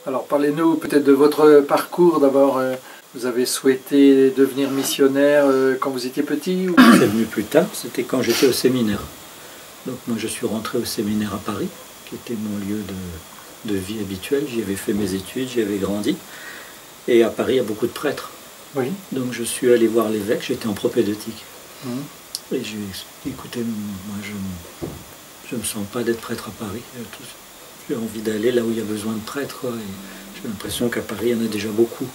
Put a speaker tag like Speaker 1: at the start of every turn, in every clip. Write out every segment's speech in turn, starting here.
Speaker 1: Alors parlez-nous peut-être de votre parcours. D'abord, vous avez souhaité devenir missionnaire quand vous étiez petit ou...
Speaker 2: C'est venu plus tard, c'était quand j'étais au séminaire. Donc moi je suis rentré au séminaire à Paris, qui était mon lieu de vie habituel. J'y avais fait mes études, j'y avais grandi. Et à Paris, il y a beaucoup de prêtres.
Speaker 1: Oui.
Speaker 2: Donc je suis allé voir l'évêque, j'étais en propédeutique.
Speaker 1: Mmh.
Speaker 2: Et j'ai dit, écoutez, moi je ne me sens pas d'être prêtre à Paris. J'ai envie d'aller là où il y a besoin de prêtres, quoi. Et j'ai l'impression qu'à Paris, il y en a déjà beaucoup.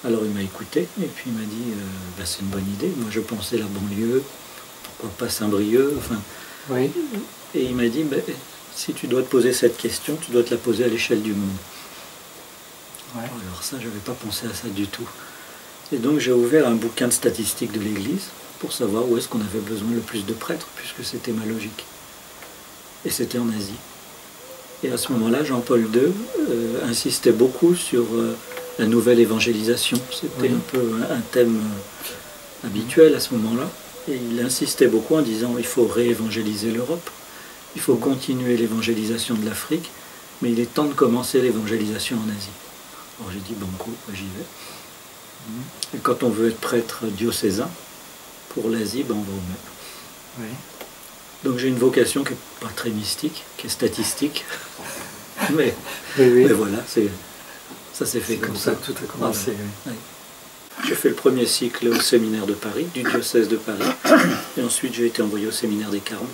Speaker 2: Alors il m'a écouté et puis il m'a dit, c'est une bonne idée. Moi je pensais la banlieue, pourquoi pas Saint-Brieuc, enfin...
Speaker 1: Oui.
Speaker 2: Et il m'a dit, si tu dois te poser cette question, tu dois te la poser à l'échelle du monde. Ouais. Alors ça, je n'avais pas pensé à ça du tout. Et donc j'ai ouvert un bouquin de statistiques de l'Église pour savoir où est-ce qu'on avait besoin le plus de prêtres, puisque c'était ma logique. Et c'était en Asie. Et à ce moment-là, Jean-Paul II insistait beaucoup sur la nouvelle évangélisation. C'était un peu un thème habituel à ce moment-là. Et il insistait beaucoup en disant il faut réévangéliser l'Europe, il faut continuer l'évangélisation de l'Afrique, mais il est temps de commencer l'évangélisation en Asie. Alors j'ai dit banco, j'y vais. Et quand on veut être prêtre diocésain, pour l'Asie, on va au même.
Speaker 1: Oui.
Speaker 2: Donc j'ai une vocation qui n'est pas très mystique, qui est statistique, mais voilà, ça s'est fait comme ça.
Speaker 1: Tout a commencé.
Speaker 2: Voilà. Oui. J'ai fait le premier cycle au séminaire de Paris, du diocèse de Paris, et ensuite j'ai été envoyé au séminaire des Carmes.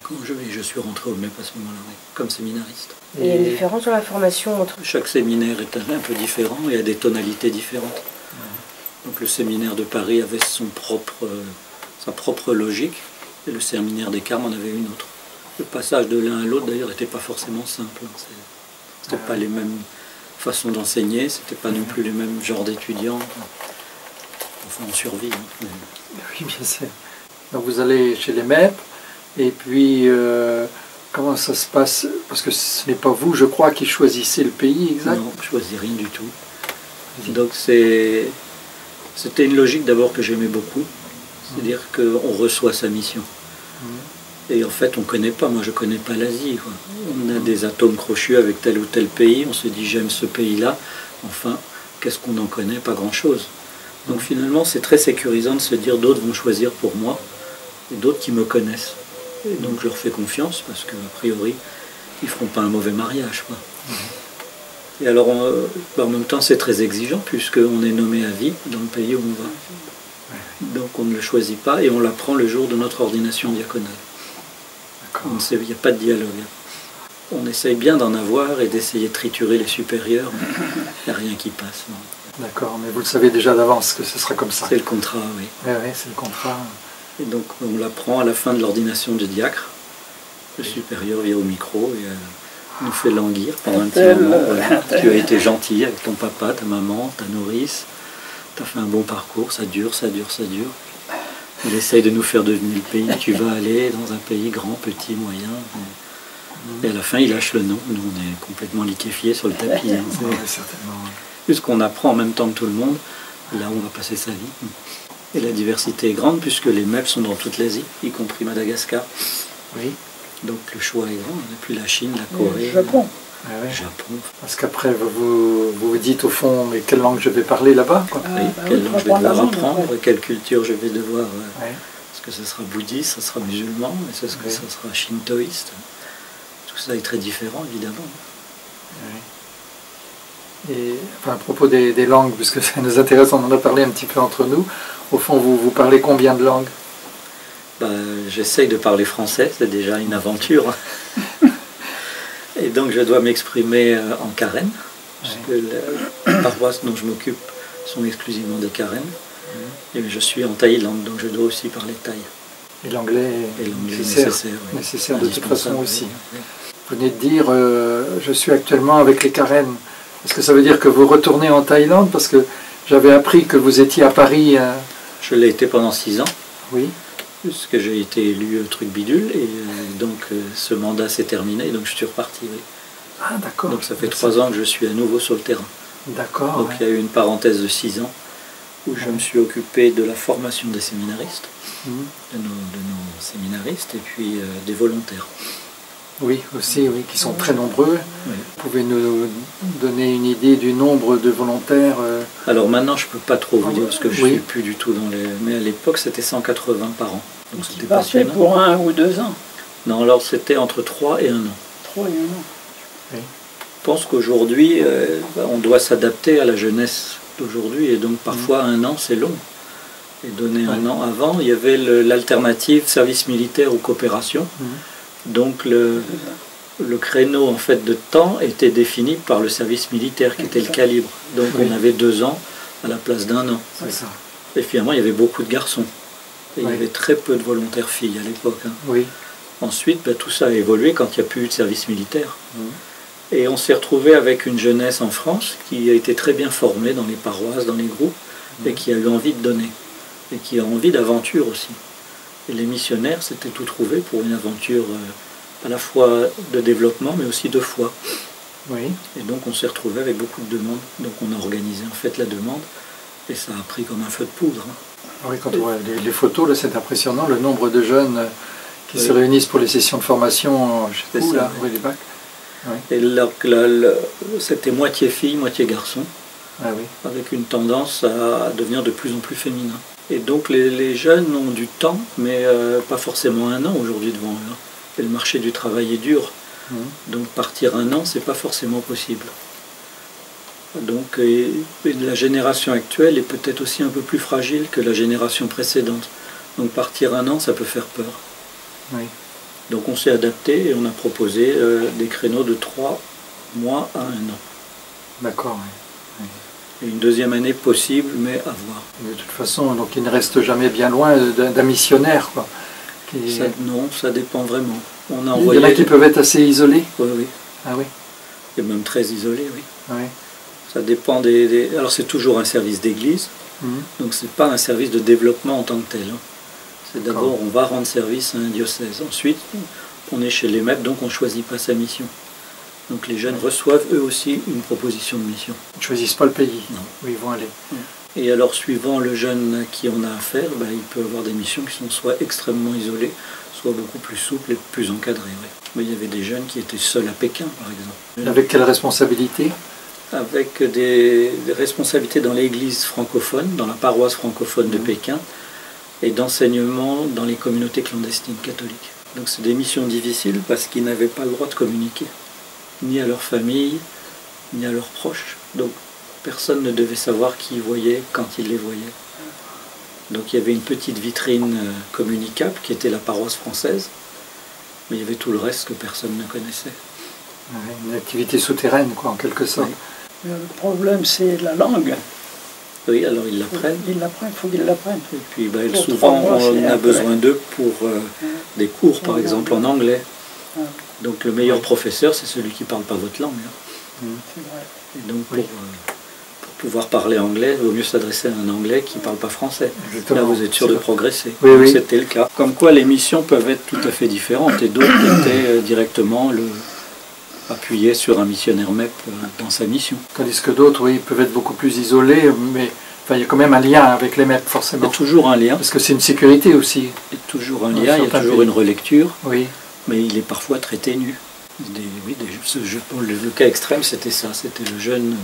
Speaker 2: Quand je suis rentré au MEP à ce moment-là, comme séminariste.
Speaker 3: Et il y a une différence sur la formation entre...
Speaker 2: Chaque séminaire est un peu différent et a des tonalités différentes. Donc le séminaire de Paris avait sa propre logique, et le séminaire des Carmes en avait une autre. Le passage de l'un à l'autre d'ailleurs n'était pas forcément simple. C'était pas les mêmes façons d'enseigner, c'était pas non plus les mêmes genres d'étudiants. Enfin, on survit. Hein.
Speaker 1: Oui, bien sûr. Donc vous allez chez les MEP, et puis comment ça se passe? Parce que ce n'est pas vous, je crois, qui choisissez le pays, exact?
Speaker 2: Non, je ne choisis rien du tout. Donc c'était une logique d'abord que j'aimais beaucoup, c'est-à-dire qu'on reçoit sa mission. Et en fait, on ne connaît pas, moi je ne connais pas l'Asie. On a des atomes crochus avec tel ou tel pays, on se dit j'aime ce pays-là, enfin, qu'est-ce qu'on en connaît? Pas grand-chose. Donc finalement, c'est très sécurisant de se dire d'autres vont choisir pour moi, et d'autres qui me connaissent. Et donc je leur fais confiance, parce qu'a priori, ils ne feront pas un mauvais mariage. Quoi. Et alors, en même temps, c'est très exigeant, puisqu'on est nommé à vie dans le pays où on va. Donc on ne le choisit pas, et on l'apprend le jour de notre ordination diaconale. Il n'y a pas de dialogue. On essaye bien d'en avoir et d'essayer de triturer les supérieurs, mais il n'y a rien qui passe.
Speaker 1: D'accord, mais vous le savez déjà d'avance que ce sera comme ça.
Speaker 2: C'est le contrat, oui.
Speaker 1: Oui, c'est le contrat.
Speaker 2: Et donc on l'apprend à la fin de l'ordination du diacre. Le supérieur vient au micro et nous fait languir pendant un petit moment. Voilà. Tu as été gentil avec ton papa, ta maman, ta nourrice. Tu as fait un bon parcours, ça dure, ça dure, ça dure. Il essaye de nous faire devenir le pays. Tu vas aller dans un pays grand, petit, moyen. Et à la fin, il lâche le nom. Nous, on est complètement liquéfiés sur le tapis. Hein.
Speaker 1: Certainement.
Speaker 2: Puisqu'on apprend en même temps que tout le monde, là où on va passer sa vie. Et la diversité est grande, puisque les MEP sont dans toute l'Asie, y compris Madagascar.
Speaker 1: Oui.
Speaker 2: Donc le choix est grand. Et puis la Chine, la Corée,
Speaker 3: le Japon.
Speaker 2: Japon.
Speaker 1: Parce qu'après, vous dites au fond, mais quelle langue je vais parler là-bas?
Speaker 2: Oui, quelle langue je vais devoir apprendre, quelle culture je vais devoir... Est-ce que ce sera bouddhiste, ce sera musulman, est-ce que ce sera shintoïste? Tout ça est très différent, évidemment.
Speaker 1: Et enfin, à propos des langues, puisque ça nous intéresse, on en a parlé un petit peu entre nous, au fond, vous parlez combien de langues?
Speaker 2: J'essaye de parler français, c'est déjà une aventure. Et donc je dois m'exprimer en carène, puisque les paroisses dont je m'occupe sont exclusivement des carènes. Et je suis en Thaïlande, donc je dois aussi parler thaï.
Speaker 1: Et l'anglais est nécessaire de toute façon aussi. Vous venez de dire, je suis actuellement avec les carènes. Est-ce que ça veut dire que vous retournez en Thaïlande? Parce que j'avais appris que vous étiez à Paris.
Speaker 2: Je l'ai été pendant 6 ans.
Speaker 1: Oui.
Speaker 2: Puisque j'ai été élu truc bidule, et donc ce mandat s'est terminé, donc je suis reparti. Oui.
Speaker 1: Ah d'accord.
Speaker 2: Donc ça fait 3 ans que je suis à nouveau sur le terrain.
Speaker 1: D'accord.
Speaker 2: Donc il y a eu une parenthèse de 6 ans où je me suis occupé de la formation des séminaristes, de nos séminaristes, et puis des volontaires.
Speaker 1: Oui, aussi, oui, qui sont très nombreux.
Speaker 2: Oui.
Speaker 1: Vous pouvez nous donner une idée du nombre de volontaires
Speaker 2: Alors maintenant, je ne peux pas trop vous dire, parce que je ne
Speaker 1: Oui.
Speaker 2: suis plus du tout dans les... Mais à l'époque, c'était 180 par an. Donc
Speaker 4: Qui
Speaker 2: c'était
Speaker 4: partait
Speaker 2: passionnant.
Speaker 4: pour 1 ou 2 ans.
Speaker 2: Non, alors c'était entre 3 et 1 an.
Speaker 4: 3 et 1 an.
Speaker 2: Je pense qu'aujourd'hui, on doit s'adapter à la jeunesse d'aujourd'hui, et donc parfois 1 an, c'est long. Et donner 1 an avant, il y avait l'alternative service militaire ou coopération. Donc le créneau en fait de temps était défini par le service militaire qui était le calibre. Donc on avait 2 ans à la place d'1 an.
Speaker 1: C'est ça.
Speaker 2: Et finalement il y avait beaucoup de garçons. Et il
Speaker 1: Oui.
Speaker 2: y avait très peu de volontaires filles à l'époque. Hein.
Speaker 1: Oui.
Speaker 2: Ensuite tout ça a évolué quand il n'y a plus eu de service militaire. Et on s'est retrouvé avec une jeunesse en France qui a été très bien formée dans les paroisses, dans les groupes, et qui a eu envie de donner. Et qui a envie d'aventure aussi. Et les missionnaires s'étaient tout trouvés pour une aventure à la fois de développement mais aussi de foi.
Speaker 1: Oui.
Speaker 2: Et donc on s'est retrouvé avec beaucoup de demandes. Donc on a organisé en fait la demande et ça a pris comme un feu de poudre. Hein.
Speaker 1: Oui, quand on voit les photos, là, c'est impressionnant, le nombre de jeunes qui se réunissent pour les sessions de formation, je sais
Speaker 2: C'est
Speaker 1: où,
Speaker 2: ça,
Speaker 1: là,
Speaker 2: oui.
Speaker 1: rue des Bacs. Oui.
Speaker 2: Et c'était moitié filles, moitié garçons,
Speaker 1: Ah oui.
Speaker 2: avec une tendance à devenir de plus en plus féminin. Et donc les jeunes ont du temps, mais pas forcément 1 an aujourd'hui devant eux. Hein. Et le marché du travail est dur. Donc partir 1 an, c'est pas forcément possible. Donc et la génération actuelle est peut-être aussi un peu plus fragile que la génération précédente. Donc partir 1 an, ça peut faire peur.
Speaker 1: Oui.
Speaker 2: Donc on s'est adapté et on a proposé des créneaux de 3 mois à 1 an.
Speaker 1: D'accord, oui.
Speaker 2: Et une deuxième année possible, mais à voir.
Speaker 1: De toute façon, donc il ne reste jamais bien loin d'un missionnaire, quoi.
Speaker 2: Non, ça dépend vraiment. On a
Speaker 1: Il y
Speaker 2: envoyé...
Speaker 1: en a qui peuvent être assez isolés.
Speaker 2: Oui, oui.
Speaker 1: Ah oui.
Speaker 2: Et même très isolés, oui.
Speaker 1: Oui.
Speaker 2: Ça dépend Alors c'est toujours un service d'église, donc c'est pas un service de développement en tant que tel. Hein. C'est d'abord, on va rendre service à un diocèse. Ensuite, on est chez les MEP, donc on ne choisit pas sa mission. Donc les jeunes reçoivent eux aussi une proposition de mission.
Speaker 1: Ils ne choisissent pas le pays
Speaker 2: Non.
Speaker 1: où ils vont aller.
Speaker 2: Et alors, suivant le jeune à qui on a affaire, il peut avoir des missions qui sont soit extrêmement isolées, soit beaucoup plus souples et plus encadrées. Oui. Mais il y avait des jeunes qui étaient seuls à Pékin, par exemple.
Speaker 1: Avec quelle responsabilité?
Speaker 2: Avec des responsabilités dans l'église francophone, dans la paroisse francophone de Pékin, et d'enseignement dans les communautés clandestines catholiques. Donc c'est des missions difficiles parce qu'ils n'avaient pas le droit de communiquer, ni à leur famille, ni à leurs proches. Donc personne ne devait savoir qui ils voyaient, quand ils les voyaient. Donc il y avait une petite vitrine communicable qui était la paroisse française, mais il y avait tout le reste que personne ne connaissait.
Speaker 1: Une activité souterraine, quoi, en quelque sorte.
Speaker 2: Oui.
Speaker 4: Le problème, c'est la langue.
Speaker 2: Oui, alors ils l'apprennent.
Speaker 4: Il faut qu'ils l'apprennent.
Speaker 2: Et puis
Speaker 4: Pour
Speaker 2: souvent
Speaker 4: 3 mois,
Speaker 2: on
Speaker 4: c'est
Speaker 2: a
Speaker 4: après.
Speaker 2: besoin d'eux pour des cours, par exemple en anglais. Donc le meilleur professeur, c'est celui qui ne parle pas votre langue. Hein.
Speaker 4: C'est vrai.
Speaker 2: Et donc pour pouvoir parler anglais, il vaut mieux s'adresser à un anglais qui ne parle pas français.
Speaker 1: Exactement.
Speaker 2: Là vous êtes sûr de progresser.
Speaker 1: Oui,
Speaker 2: Donc,
Speaker 1: oui.
Speaker 2: c'était le cas. Comme quoi les missions peuvent être tout à fait différentes et d'autres étaient directement appuyés sur un missionnaire MEP dans sa mission.
Speaker 1: Tandis que d'autres, oui, peuvent être beaucoup plus isolés, mais enfin, il y a quand même un lien avec les MEP,
Speaker 2: Il y
Speaker 1: forcément.
Speaker 2: a toujours un lien,
Speaker 1: Parce que c'est une sécurité aussi.
Speaker 2: il y a toujours un
Speaker 1: Dans
Speaker 2: lien, il y a
Speaker 1: certains
Speaker 2: toujours
Speaker 1: pays.
Speaker 2: une relecture,
Speaker 1: Oui.
Speaker 2: mais il est parfois très ténu. Le cas extrême, c'était ça, c'était le jeune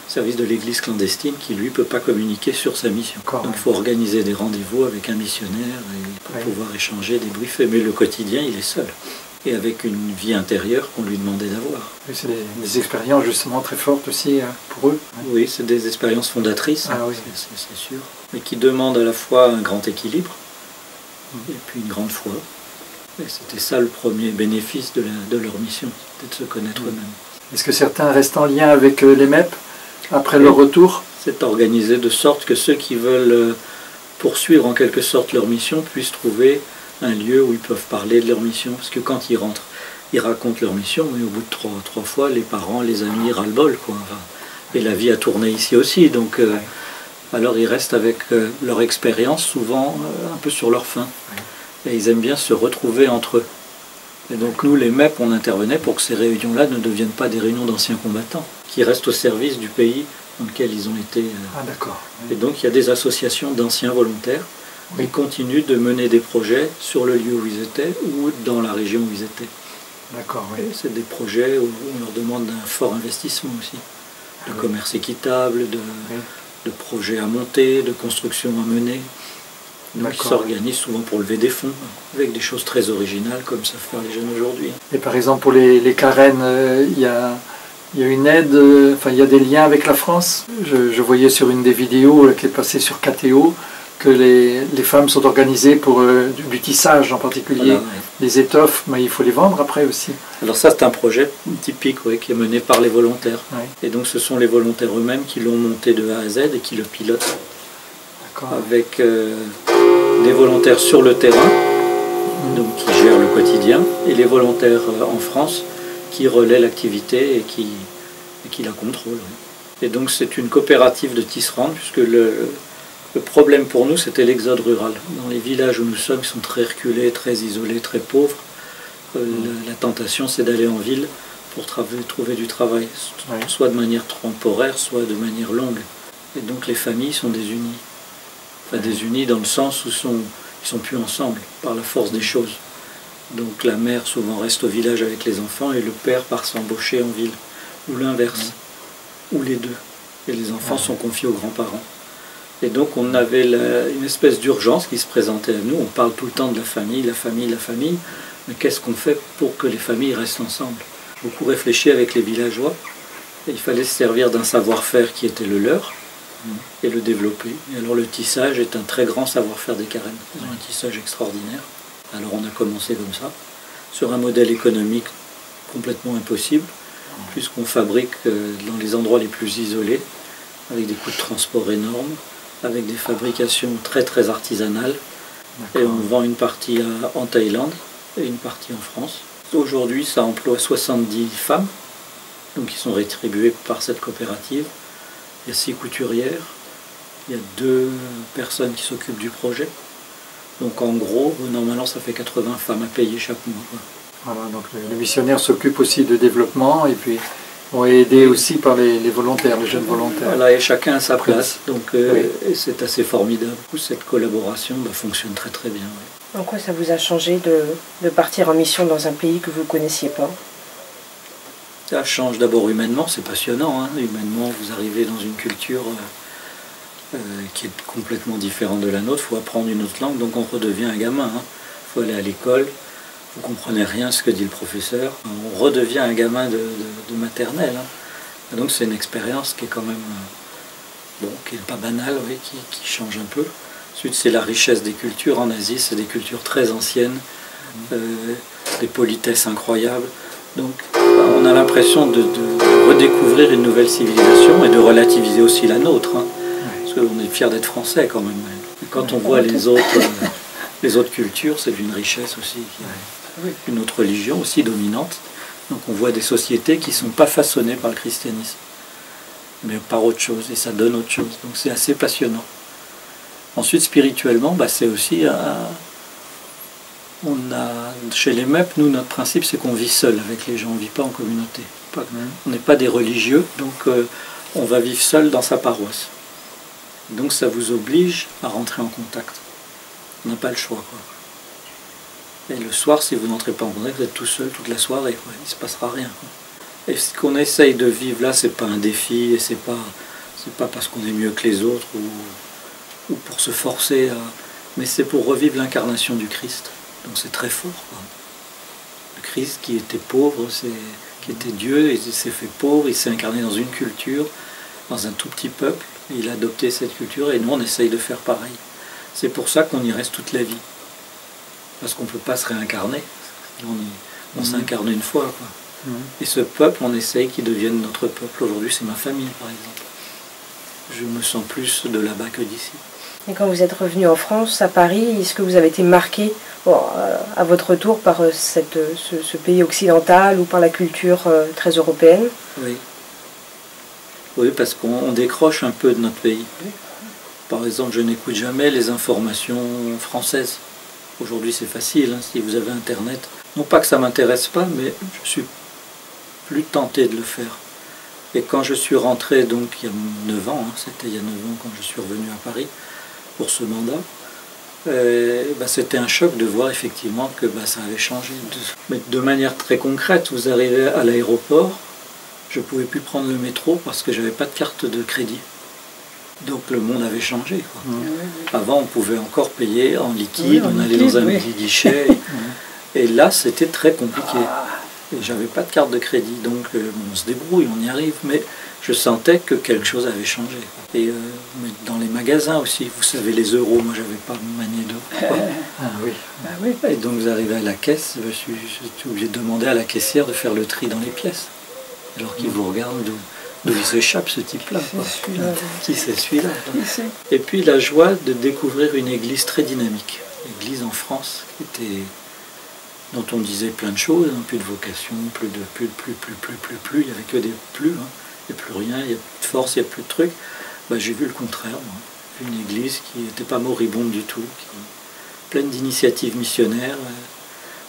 Speaker 2: service de l'église clandestine qui, lui, ne peut pas communiquer sur sa mission.
Speaker 1: D'accord,
Speaker 2: Donc
Speaker 1: ouais.
Speaker 2: il faut organiser des rendez-vous avec un missionnaire pour
Speaker 1: Ouais.
Speaker 2: pouvoir échanger, débriefer. Mais le quotidien, il est seul. Et avec une vie intérieure qu'on lui demandait d'avoir.
Speaker 1: Oui, c'est des expériences justement très fortes aussi pour eux.
Speaker 2: Oui, c'est des expériences fondatrices,
Speaker 1: Ah oui.
Speaker 2: c'est sûr. Mais qui demandent à la fois un grand équilibre et puis une grande foi. Et c'était ça le premier bénéfice de leur mission, c'était de se connaître eux-mêmes.
Speaker 1: Est-ce que certains restent en lien avec les MEP après
Speaker 2: Oui.
Speaker 1: leur retour?
Speaker 2: C'est organisé de sorte que ceux qui veulent poursuivre en quelque sorte leur mission puissent trouver un lieu où ils peuvent parler de leur mission. Parce que quand ils rentrent, ils racontent leur mission, mais au bout de trois fois, les parents, les amis ras-le-bol, quoi. Enfin, et la vie a tourné ici aussi, donc alors ils restent avec leur expérience, souvent un peu sur leur faim. Et ils aiment bien se retrouver entre eux. Et donc nous, les MEP, on intervenait pour que ces réunions-là ne deviennent pas des réunions d'anciens combattants, qui restent au service du pays dans lequel ils ont été.
Speaker 1: Ah d'accord.
Speaker 2: Et donc il y a des associations d'anciens volontaires qui continuent de mener des projets sur le lieu où ils étaient ou dans la région où ils étaient.
Speaker 1: D'accord, oui.
Speaker 2: C'est des projets où on leur demande un fort investissement aussi, de commerce équitable, de projets à monter, de construction à mener. Donc ils s'organisent souvent pour lever des fonds, avec des choses très originales comme savent faire les jeunes aujourd'hui.
Speaker 1: Et par exemple pour les carènes, il y a une aide, il y a des liens avec la France. Je voyais sur une des vidéos qui est passée sur KTO que les femmes sont organisées pour du tissage en particulier, les étoffes, mais il faut les vendre après aussi.
Speaker 2: Alors ça c'est un projet typique qui est mené par les volontaires. Et donc ce sont les volontaires eux-mêmes qui l'ont monté de A à Z et qui le pilotent. Avec des volontaires sur le terrain, donc qui gèrent le quotidien, et les volontaires en France qui relaient l'activité et qui la contrôlent. Et donc c'est une coopérative de tisserandes, puisque le problème pour nous, c'était l'exode rural. Dans les villages où nous sommes, qui sont très reculés, très isolés, très pauvres, la tentation, c'est d'aller en ville pour trouver du travail, soit de manière temporaire, soit de manière longue. Et donc les familles sont désunies. Enfin, désunies dans le sens où ils sont plus ensemble, par la force des choses. Donc la mère souvent reste au village avec les enfants et le père part s'embaucher en ville. Ou l'inverse, ou les deux. Et les enfants sont confiés aux grands-parents. Et donc on avait une espèce d'urgence qui se présentait à nous. On parle tout le temps de la famille, la famille, la famille. Mais qu'est-ce qu'on fait pour que les familles restent ensemble? Beaucoup réfléchi avec les villageois. Et il fallait se servir d'un savoir-faire qui était le leur et le développer. Et alors le tissage est un très grand savoir-faire des carènes. Ils ont un tissage extraordinaire. Alors on a commencé comme ça, sur un modèle économique complètement impossible, puisqu'on fabrique dans les endroits les plus isolés, avec des coûts de transport énormes, avec des fabrications très très artisanales, et on vend une partie en Thaïlande et une partie en France. Aujourd'hui ça emploie 70 femmes, donc qui sont rétribuées par cette coopérative. Il y a 6 couturières, il y a 2 personnes qui s'occupent du projet. Donc en gros, normalement ça fait 80 femmes à payer chaque mois.
Speaker 1: Voilà, donc les missionnaires s'occupent aussi de développement et puis on est aidés aussi par les volontaires, les jeunes volontaires.
Speaker 2: Voilà, et chacun à sa place, donc c'est assez formidable. Cette collaboration fonctionne très très bien.
Speaker 3: En quoi ça vous a changé de partir en mission dans un pays que vous ne connaissiez pas?
Speaker 2: Ça change d'abord humainement, c'est passionnant. Humainement, vous arrivez dans une culture qui est complètement différente de la nôtre. Il faut apprendre une autre langue, donc on redevient un gamin. Il faut aller à l'école, vous ne comprenez rien ce que dit le professeur. On redevient un gamin de maternelle. Donc c'est une expérience qui est quand même, qui n'est pas banale, qui change un peu. Ensuite, c'est la richesse des cultures en Asie, c'est des cultures très anciennes, des politesses incroyables. Donc on a l'impression de redécouvrir une nouvelle civilisation et de relativiser aussi la nôtre. Parce qu'on est fiers d'être français quand même. Et quand on voit les autres cultures, c'est d'une richesse aussi. Une autre religion aussi dominante. Donc on voit des sociétés qui ne sont pas façonnées par le christianisme, mais par autre chose, et ça donne autre chose. Donc c'est assez passionnant. Ensuite, spirituellement, c'est aussi... chez les MEP, nous, notre principe, c'est qu'on vit seul avec les gens, on ne vit pas en communauté. On n'est pas des religieux, donc on va vivre seul dans sa paroisse. Donc ça vous oblige à rentrer en contact. On n'a pas le choix. Et le soir, si vous n'entrez pas en contact, vous êtes tout seul toute la soirée. Il ne se passera rien. Et ce qu'on essaye de vivre là, c'est pas un défi, et c'est pas parce qu'on est mieux que les autres, ou pour se forcer à... Mais c'est pour revivre l'incarnation du Christ. Donc c'est très fort. Le Christ qui était pauvre, qui était Dieu, il s'est fait pauvre, il s'est incarné dans une culture, dans un tout petit peuple, et il a adopté cette culture, et nous on essaye de faire pareil. C'est pour ça qu'on y reste toute la vie. Parce qu'on ne peut pas se réincarner. On s'incarne une fois. Et ce peuple, on essaye qu'il devienne notre peuple. Aujourd'hui, c'est ma famille, par exemple. Je me sens plus de là-bas que d'ici.
Speaker 3: Et quand vous êtes revenu en France, à Paris, est-ce que vous avez été marqué à votre retour par ce pays occidental ou par la culture très européenne?
Speaker 2: Oui. Oui, parce qu'on décroche un peu de notre pays. Par exemple, je n'écoute jamais les informations françaises. Aujourd'hui, c'est facile, si vous avez Internet. Non pas que ça ne m'intéresse pas, mais je suis plus tenté de le faire. Et quand je suis rentré, donc il y a 9 ans, c'était il y a 9 ans quand je suis revenu à Paris pour ce mandat, c'était un choc de voir effectivement que ça avait changé. Mais de manière très concrète, vous arrivez à l'aéroport, je ne pouvais plus prendre le métro parce que je n'avais pas de carte de crédit. Donc le monde avait changé, quoi. Avant, on pouvait encore payer en liquide, on allait dans un petit guichet. Et là, c'était très compliqué. Et j'avais pas de carte de crédit, donc on se débrouille, on y arrive. Mais je sentais que quelque chose avait changé. Et mais dans les magasins aussi, vous savez, les euros, moi j'avais pas manié d'euros. Et donc vous arrivez à la caisse, je suis obligé de demander à la caissière de faire le tri dans les pièces. Alors qu'il vous regarde d'où il s'échappe ce type-là. Qui c'est celui-là? Et puis la joie de découvrir une église très dynamique. L'église en France, dont on disait plein de choses, hein, plus de vocation, plus, il n'y avait que des plus, hein. Il n'y a plus rien, il n'y a plus de force, il n'y a plus de trucs. J'ai vu le contraire, moi. Une église qui n'était pas moribonde du tout, pleine d'initiatives missionnaires.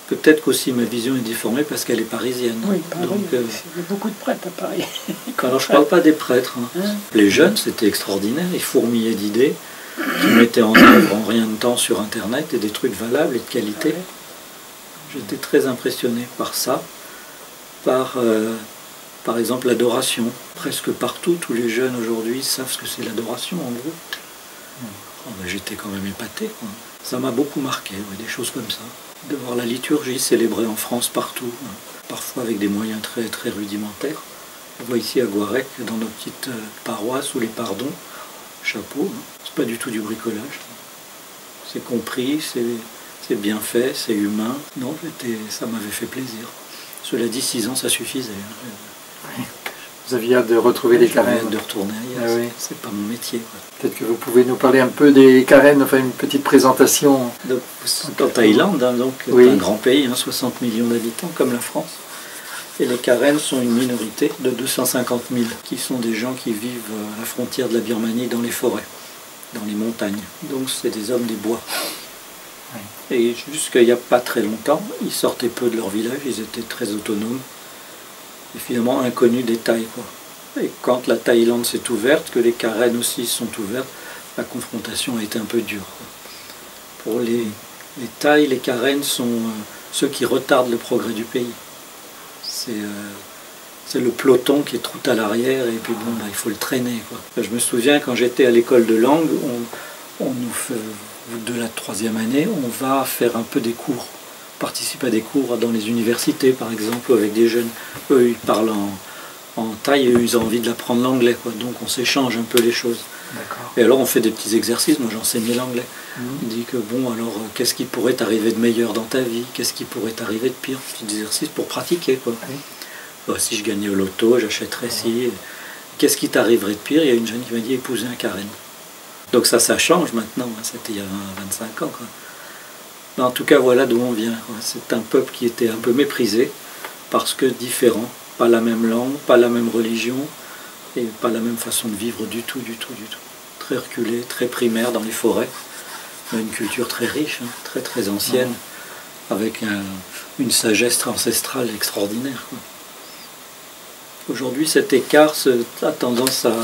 Speaker 2: Peut-être qu'aussi ma vision est déformée parce qu'elle est parisienne.
Speaker 4: Oui, donc, il y a beaucoup de prêtres à Paris.
Speaker 2: Alors je ne parle pas des prêtres. Hein. Les jeunes, c'était extraordinaire, ils fourmillaient d'idées, qui mettaient en œuvre en rien de temps sur Internet et des trucs valables et de qualité. J'étais très impressionné par ça, par exemple l'adoration. Presque partout, tous les jeunes aujourd'hui savent ce que c'est l'adoration en gros. J'étais quand même épaté, quoi. Ça m'a beaucoup marqué, des choses comme ça. De voir la liturgie célébrée en France partout, parfois avec des moyens très, très rudimentaires. On voit ici à Guarec, dans nos petites paroisses, où les pardons, chapeau, c'est pas du tout du bricolage. C'est compris, c'est bien fait, c'est humain. Non, ça m'avait fait plaisir. Cela dit, 6 ans, ça suffisait.
Speaker 1: Vous aviez hâte de retrouver les carènes.
Speaker 2: De retourner ailleurs, c'est pas mon métier.
Speaker 1: Peut-être que vous pouvez nous parler un peu des carènes, enfin une petite présentation.
Speaker 2: En Thaïlande, hein, donc un grand pays, 60 millions d'habitants comme la France. Et les carènes sont une minorité de 250 000, qui sont des gens qui vivent à la frontière de la Birmanie, dans les forêts, dans les montagnes. Donc c'est des hommes des bois. Et jusqu'il n'y a pas très longtemps, ils sortaient peu de leur village, ils étaient très autonomes. Et finalement inconnus des Thaïs, quoi. Et quand la Thaïlande s'est ouverte, que les carènes aussi sont ouvertes, la confrontation a été un peu dure, quoi. Pour les Thaïs, les carènes sont ceux qui retardent le progrès du pays. C'est le peloton qui est tout à l'arrière et puis il faut le traîner, quoi. Je me souviens quand j'étais à l'école de langue, on nous fait, de la 3e année, on va faire un peu des cours. Participe à des cours dans les universités par exemple avec des jeunes, eux ils parlent en thaï et eux ils ont envie de l'apprendre l'anglais, quoi. Donc on s'échange un peu les choses. Et alors on fait des petits exercices, moi j'enseignais l'anglais. On dit que alors qu'est-ce qui pourrait t'arriver de meilleur dans ta vie, qu'est-ce qui pourrait t'arriver de pire, petits exercices pour pratiquer, quoi. Si je gagnais au loto, j'achèterais ci. Qu'est-ce qui t'arriverait de pire? Il y a une jeune qui m'a dit épouser un carène. Donc ça change maintenant, hein. C'était il y a 25 ans, quoi. En tout cas, voilà d'où on vient. C'est un peuple qui était un peu méprisé parce que différent. Pas la même langue, pas la même religion et pas la même façon de vivre du tout. Très reculé, très primaire dans les forêts. Mais une culture très riche, hein, très très ancienne, avec une sagesse ancestrale extraordinaire, quoi. Aujourd'hui, cet écart a tendance à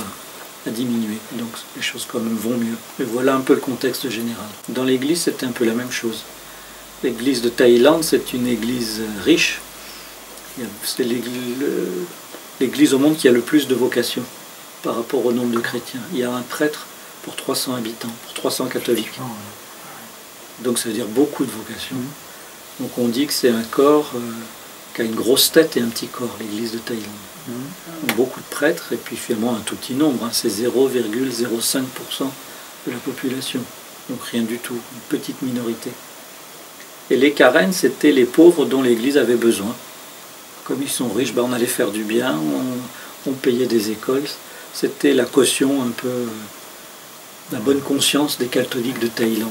Speaker 2: diminuer, donc les choses quand même vont mieux. Mais voilà un peu le contexte général. Dans l'église, c'était un peu la même chose. L'église de Thaïlande, c'est une église riche. C'est l'église au monde qui a le plus de vocations par rapport au nombre de chrétiens. Il y a un prêtre pour 300 habitants, pour 300 catholiques. Donc ça veut dire beaucoup de vocations. Donc on dit que c'est un corps qui a une grosse tête et un petit corps, l'église de Thaïlande. Beaucoup de prêtres et puis finalement un tout petit nombre, hein, c'est 0,05% de la population. Donc rien du tout, une petite minorité. Et les carènes, c'était les pauvres dont l'église avait besoin. Comme ils sont riches, on allait faire du bien, on payait des écoles. C'était la caution un peu, la bonne conscience des catholiques de Thaïlande.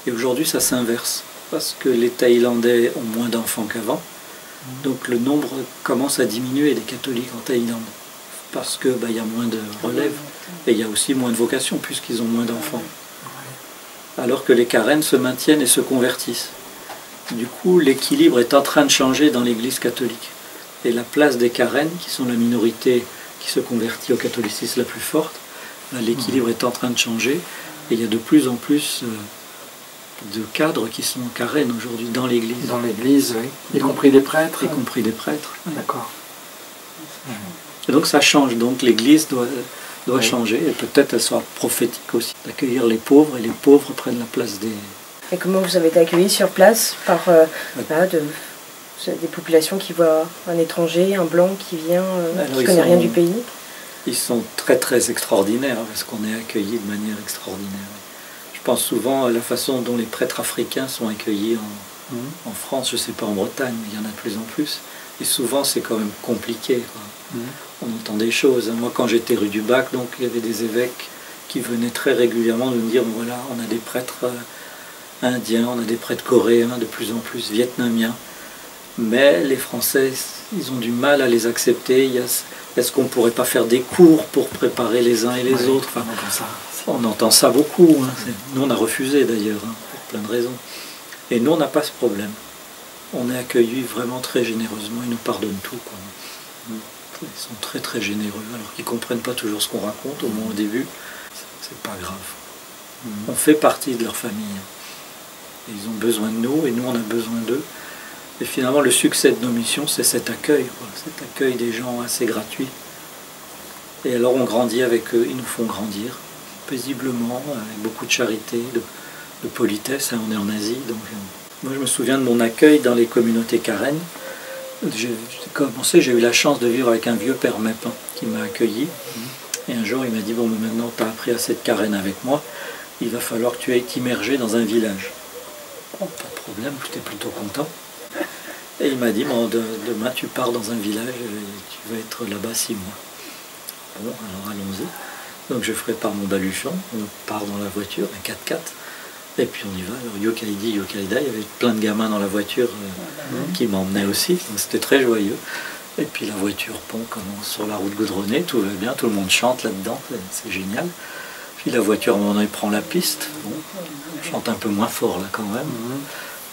Speaker 2: Et aujourd'hui, ça s'inverse, parce que les Thaïlandais ont moins d'enfants qu'avant. Donc le nombre commence à diminuer des catholiques en Thaïlande, parce que y a moins de relève, et il y a aussi moins de vocations, puisqu'ils ont moins d'enfants. Alors que les carènes se maintiennent et se convertissent. Du coup, l'équilibre est en train de changer dans l'église catholique. Et la place des carènes, qui sont la minorité qui se convertit au catholicisme la plus forte, l'équilibre est en train de changer, et il y a de plus en plus de cadres qui sont en carène aujourd'hui dans l'église.
Speaker 1: Dans l'église, oui. Y compris les prêtres.
Speaker 2: Y compris les prêtres.
Speaker 1: D'accord.
Speaker 2: Et donc ça change, donc l'église doit changer, et peut-être elle sera prophétique aussi, d'accueillir les pauvres, et les pauvres prennent la place des...
Speaker 3: Et comment vous avez été accueillis sur place par des populations qui voient un étranger, un blanc qui vient, qui ne connaît rien du pays?
Speaker 2: Ils sont très très extraordinaires, parce qu'on est accueillis de manière extraordinaire. Je pense souvent à la façon dont les prêtres africains sont accueillis en France, je ne sais pas en Bretagne, mais il y en a de plus en plus. Et souvent c'est quand même compliqué, quoi. On entend des choses. Moi quand j'étais rue du Bac, donc il y avait des évêques qui venaient très régulièrement nous dire, voilà, on a des prêtres indiens, on a des prêtres coréens, de plus en plus vietnamiens. Mais les Français, ils ont du mal à les accepter. Est-ce qu'on ne pourrait pas faire des cours pour préparer les uns et les autres? Enfin, on entend ça beaucoup. Nous, on a refusé d'ailleurs, pour plein de raisons. Et nous, on n'a pas ce problème. On est accueillis vraiment très généreusement. Ils nous pardonnent tout, quoi. Ils sont très très généreux. Alors qu'ils ne comprennent pas toujours ce qu'on raconte, au moins au début. C'est pas grave. On fait partie de leur famille. Et ils ont besoin de nous et nous, on a besoin d'eux. Et finalement, le succès de nos missions, c'est cet accueil, quoi. Cet accueil des gens assez gratuit. Et alors, on grandit avec eux, ils nous font grandir, paisiblement, avec beaucoup de charité, de politesse. On est en Asie, donc moi, je me souviens de mon accueil dans les communautés carènes. J'ai eu la chance de vivre avec un vieux père Mépin qui m'a accueilli. Et un jour, il m'a dit, bon, mais maintenant, tu as appris assez de carène avec moi, il va falloir que tu ailles t'immerger dans un village. Bon, pas de problème, j'étais plutôt content. Et il m'a dit, bon, demain tu pars dans un village et tu vas être là-bas 6 mois. Bon, alors allons-y. Donc je prépare mon baluchon, on part dans la voiture, un 4x4, et puis on y va. Alors Yokaidi, Yokaida, il y avait plein de gamins dans la voiture qui m'emmenaient aussi, donc c'était très joyeux. Et puis la voiture commence sur la route goudronnée, tout va bien, tout le monde chante là-dedans, c'est génial. Puis la voiture, à un moment donné, prend la piste, bon, on chante un peu moins fort là quand même.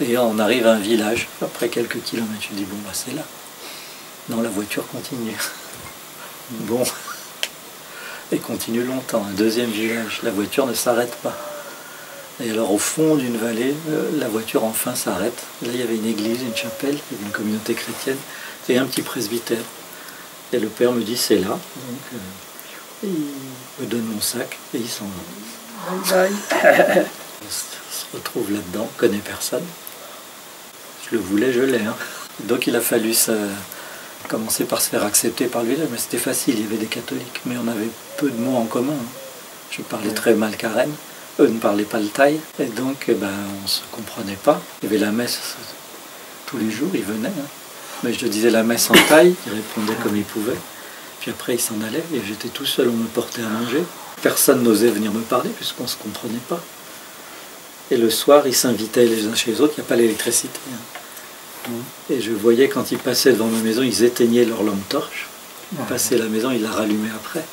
Speaker 2: Et on arrive à un village, après quelques kilomètres, je dis bon bah c'est là. Non, la voiture continue. Bon, et continue longtemps. Un deuxième village, la voiture ne s'arrête pas. Et alors au fond d'une vallée, la voiture enfin s'arrête. Là il y avait une église, une chapelle, il y avait une communauté chrétienne et un petit presbytère. Et le père me dit c'est là. Donc il me donne mon sac et il s'en va. On se retrouve là-dedans, on ne connaît personne. Je le voulais, je l'ai. Donc il a fallu commencer par se faire accepter par le village, mais c'était facile, il y avait des catholiques, mais on avait peu de mots en commun. Je parlais très mal carène, eux ne parlaient pas le thaï, et donc on ne se comprenait pas. Il y avait la messe tous les jours, ils venaient, mais je disais la messe en thaï, ils répondaient comme ils pouvaient, puis après ils s'en allaient, et j'étais tout seul, on me portait à manger. Personne n'osait venir me parler, puisqu'on ne se comprenait pas. Et le soir, ils s'invitaient les uns chez les autres, il n'y a pas l'électricité. Et je voyais quand ils passaient devant ma maison, ils éteignaient leur lampe torche. Ils passaient à la maison, ils la rallumaient après.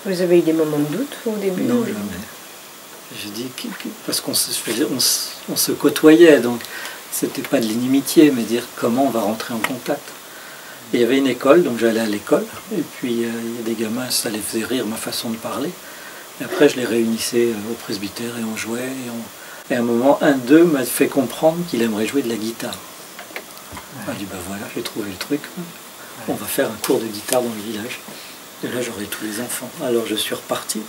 Speaker 3: Vous avez eu des moments de doute au début?
Speaker 2: Non, jamais. J'ai dit, parce qu'on se côtoyait, donc c'était pas de l'inimitié, mais dire comment on va rentrer en contact. Et il y avait une école, donc j'allais à l'école, et puis il y a des gamins, ça les faisait rire ma façon de parler. Et après, je les réunissais au presbytère et on jouait. Et à un moment, un d'eux m'a fait comprendre qu'il aimerait jouer de la guitare. Il m'a dit, ben voilà, j'ai trouvé le truc. On va faire un cours de guitare dans le village. Et là, j'aurai tous les enfants. Alors, je suis reparti.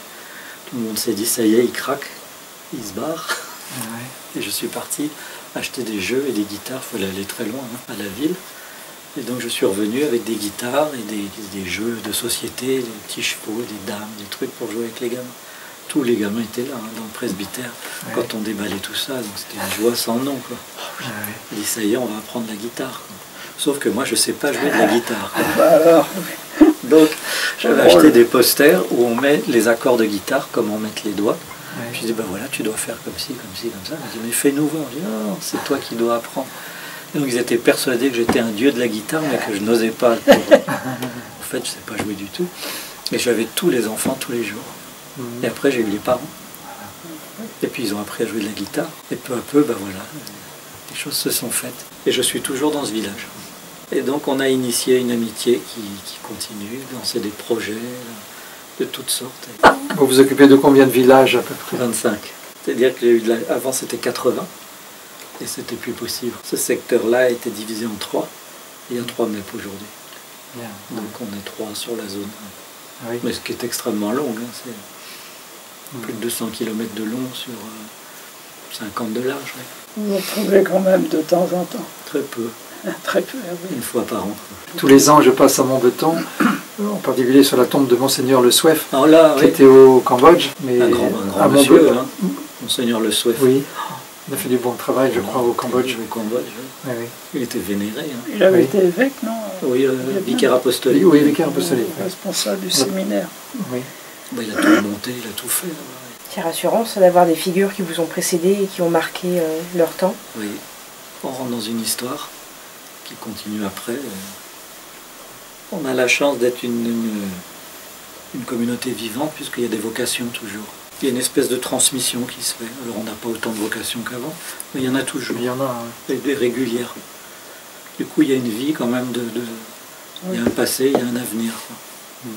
Speaker 2: Tout le monde s'est dit, ça y est, il craque, il se barre. Et je suis parti acheter des jeux et des guitares. Il fallait aller très loin, à la ville. Et donc, je suis revenu avec des guitares et des jeux de société, des petits chevaux, des dames, des trucs pour jouer avec les gamins. Tous les gamins étaient là, dans le presbytère, quand on déballait tout ça, donc c'était une joie sans nom, quoi. On dit, ça y est, on va apprendre la guitare, quoi. Sauf que moi, je ne sais pas jouer de la guitare,
Speaker 4: Alors.
Speaker 2: Donc, j'avais acheté des posters où on met les accords de guitare, comme on met les doigts. Puis je dis, ben voilà, tu dois faire comme ci, comme ci, comme ça. Il me dit, mais fais-nous voir. Je dis, non, c'est toi qui dois apprendre. Et donc, ils étaient persuadés que j'étais un dieu de la guitare, mais que je n'osais pas. En fait, je ne sais pas jouer du tout. Et j'avais tous les enfants tous les jours. Et après, j'ai eu les parents. Et puis, ils ont appris à jouer de la guitare. Et peu à peu, ben voilà, les choses se sont faites. Et je suis toujours dans ce village. Et donc, on a initié une amitié qui continue, lancer des projets de toutes sortes.
Speaker 1: Vous vous occupez de combien de villages à peu près?
Speaker 2: 25. C'est-à-dire que avant, c'était 80. Et c'était plus possible. Ce secteur-là a été divisé en 3. Il y a 3 MEP aujourd'hui.
Speaker 1: Bien.
Speaker 2: Donc on est 3 sur la zone.
Speaker 1: Oui.
Speaker 2: Mais ce qui est extrêmement long, hein, c'est plus de 200 km de long sur 50 de large. Oui.
Speaker 4: Vous retrouvez quand même de temps en temps.
Speaker 2: Très peu,
Speaker 4: Très peu, oui.
Speaker 2: une fois par an.
Speaker 1: Tous les ans, je passe à Montbeton, en particulier sur la tombe de Monseigneur Le Souef,
Speaker 2: Alors là,
Speaker 1: qui
Speaker 2: oui,
Speaker 1: était au Cambodge. Mais
Speaker 2: un grand
Speaker 1: à
Speaker 2: monsieur,
Speaker 1: Montbeton,
Speaker 2: hein, Monseigneur Le Souef.
Speaker 1: oui, il a fait du bon travail, je crois, au Cambodge.
Speaker 2: Au Cambodge, oui.
Speaker 1: Oui, oui.
Speaker 2: Il était vénéré. Hein.
Speaker 4: Il avait
Speaker 1: Oui.
Speaker 4: été évêque, non?
Speaker 2: Oui, vicaire apostolique.
Speaker 1: Oui, vicaire apostolique.
Speaker 4: Responsable du séminaire.
Speaker 1: Oui.
Speaker 2: Bah, il a tout monté, il a tout fait. Là-bas.
Speaker 3: C'est rassurant, ça, d'avoir des figures qui vous ont précédé et qui ont marqué leur temps.
Speaker 2: Oui, on rentre dans une histoire qui continue après. On a la chance d'être une communauté vivante puisqu'il y a des vocations toujours. Il y a une espèce de transmission qui se fait. Alors on n'a pas autant de vocations qu'avant, mais il y en a toujours.
Speaker 1: Il y en a. Hein.
Speaker 2: Et des régulières. Du coup, il y a une vie quand même il y a un passé, il y a un avenir. Quoi.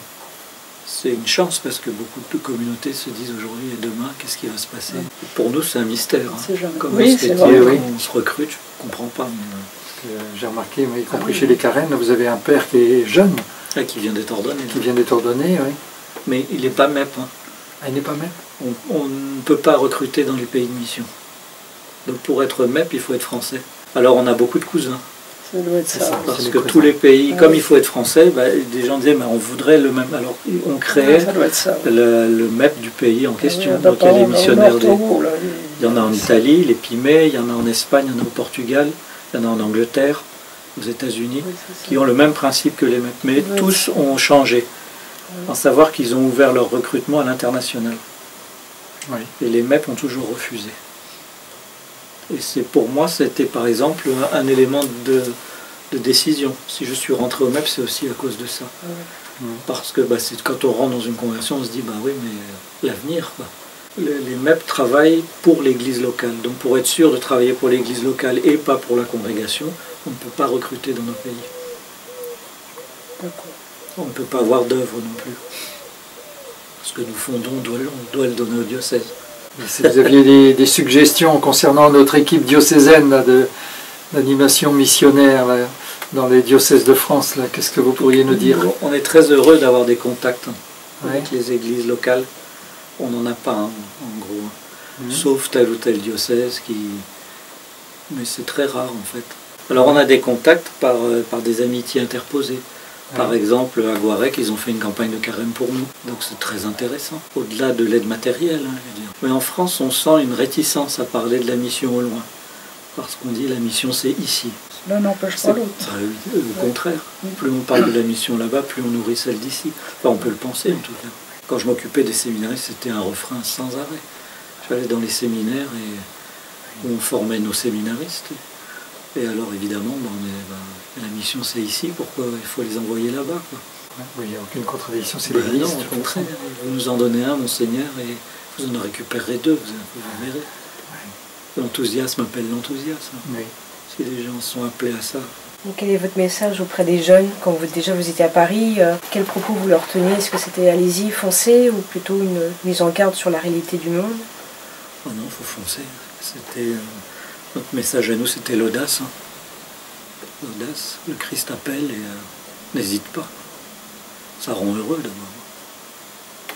Speaker 2: C'est une chance parce que beaucoup de communautés se disent aujourd'hui et demain, qu'est-ce qui va se passer? Pour nous, c'est un mystère. Hein.
Speaker 4: C'est jamais.
Speaker 2: Comme
Speaker 4: Oui,
Speaker 2: on se
Speaker 4: c'est
Speaker 2: fait
Speaker 4: vrai.
Speaker 2: dire,
Speaker 1: Oui.
Speaker 2: on se recrute, je ne comprends pas. Mais,
Speaker 1: Parce que j'ai remarqué, mais y compris chez les Carènes, vous avez un père qui est jeune,
Speaker 2: qui vient d'être ordonné.
Speaker 1: qui vient d'être ordonné. Oui.
Speaker 2: Mais il n'est pas MEP. Hein.
Speaker 1: Ah, il n'est pas même.
Speaker 2: On ne peut pas recruter dans les pays de mission. Donc pour être MEP, il faut être français. Alors on a beaucoup de cousins.
Speaker 4: Ça doit être
Speaker 1: C'est
Speaker 4: ça.
Speaker 1: ça.
Speaker 2: Parce
Speaker 1: c'est
Speaker 2: que
Speaker 1: les
Speaker 2: tous les
Speaker 1: cousins.
Speaker 2: pays, comme il faut être français, bah, des gens disaient mais on voudrait le même. Alors on créait
Speaker 4: Ça doit être ça.
Speaker 2: le MEP du pays en question.
Speaker 4: Oui,
Speaker 2: Donc il y a les missionnaires.
Speaker 4: au Togo, là,
Speaker 2: Il y en a en Italie, les Pimées, il y en a en Espagne, il y en a au Portugal, il y en a en Angleterre, aux États-Unis,
Speaker 4: Oui, c'est ça.
Speaker 2: qui ont le même principe que les MEP. Mais
Speaker 4: Oui.
Speaker 2: tous ont changé. En savoir qu'ils ont ouvert leur recrutement à l'international.
Speaker 1: Oui.
Speaker 2: Et les MEP ont toujours refusé. Et c'est pour moi, c'était par exemple un élément de décision. Si je suis rentré au MEP, c'est aussi à cause de ça. Parce que c'est quand on rentre dans une conversion, on se dit, bah oui, mais l'avenir, quoi. Les MEP travaillent pour l'église locale. Donc pour être sûr de travailler pour l'église locale et pas pour la congrégation, on ne peut pas recruter dans nos pays.
Speaker 4: D'accord.
Speaker 2: On ne peut pas avoir d'œuvre non plus. Ce que nous fondons, on doit le donner au diocèse.
Speaker 1: Et si vous aviez des suggestions concernant notre équipe diocésaine là, d'animation missionnaire là, dans les diocèses de France, là, qu'est-ce que vous pourriez nous dire?
Speaker 2: On est très heureux d'avoir des contacts avec
Speaker 1: Ouais.
Speaker 2: les églises locales. On n'en a pas, hein, en gros. Sauf tel ou tel diocèse qui... Mais c'est très rare, en fait. Alors on a des contacts par des amitiés interposées. Par exemple, à Guarec, ils ont fait une campagne de carême pour nous. Donc c'est très intéressant, au-delà de l'aide matérielle. Hein, je veux dire. Mais en France, on sent une réticence à parler de la mission au loin. Parce qu'on dit la mission, c'est ici.
Speaker 4: L'un n'empêche pas l'autre.
Speaker 2: Bah oui, au contraire. Plus on parle de la mission là-bas, plus on nourrit celle d'ici. Enfin, on peut le penser, en tout cas. Quand je m'occupais des séminaristes, c'était un refrain sans arrêt. J'allais dans les séminaires et on formait nos séminaristes. Et alors, évidemment, la mission, c'est ici. Pourquoi il faut les envoyer là-bas, quoi.
Speaker 1: Oui, il n'y a aucune contradiction, c'est
Speaker 2: Ben
Speaker 1: l'église.
Speaker 2: non, au contraire. Vous nous en donnez un, Monseigneur, et vous en récupérerez deux, vous verrez. L'enthousiasme appelle l'enthousiasme.
Speaker 1: Oui.
Speaker 2: Si les gens sont appelés à ça.
Speaker 3: Et quel est votre message auprès des jeunes quand vous étiez à Paris? Quels propos vous leur teniez? Est-ce que c'était allez-y, foncez, ou plutôt une mise en garde sur la réalité du monde?
Speaker 2: Oh non, il faut foncer. C'était notre message à nous, c'était l'audace. Hein. L'audace, le Christ appelle et n'hésite pas. Ça rend heureux d'abord.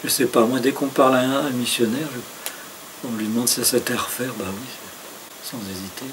Speaker 2: Je sais pas, moi dès qu'on parle à un missionnaire, on lui demande si ça s'était à refaire, bah oui, sans hésiter.